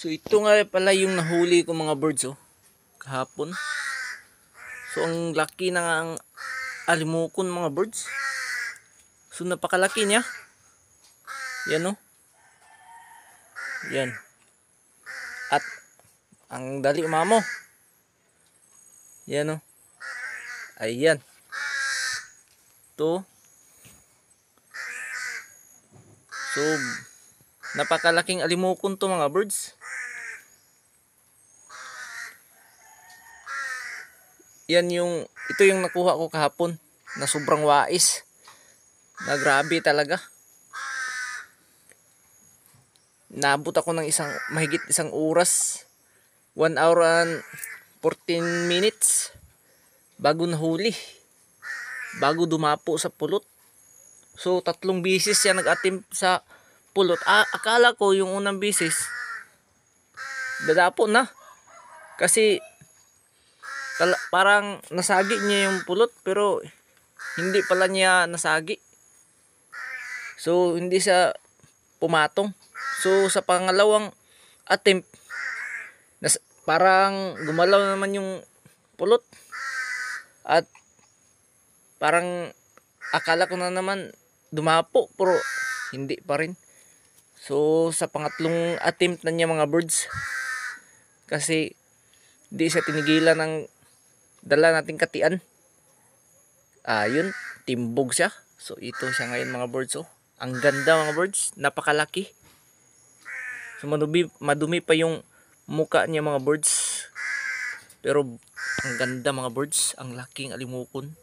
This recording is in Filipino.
So ito nga pala yung nahuli ko mga birds kahapon. So ang laki na nga ang alimukon mga birds. So napakalaki niya. Yan Yan. At ang dali umamo. Yan Ayan. To. So napakalaking alimukon to mga birds. Ito yung nakuha ko kahapon na sobrang wais. Na grabe talaga. Naabot ako ng mahigit isang oras. 1 hour and 14 minutes bago nahuli. Bago dumapo sa pulot. So 3 bisis siya nag-attempt sa pulot. Akala ko yung unang bisis dadapo na. Kasi parang nasagi niya yung pulot pero hindi pala niya nasagi. So hindi siya pumatong. So sa pangalawang attempt parang gumalaw naman yung pulot. At parang akala ko na naman dumapo pero hindi pa rin. So sa pangatlong attempt na niya mga birds, kasi hindi siya tinigilan ng dala nating katian. Yun, timbog siya. So ito siya ngayon mga birds. Ang ganda mga birds, napakalaki. So madumi pa yung muka niya mga birds. Pero ang ganda mga birds, ang laking alimukon.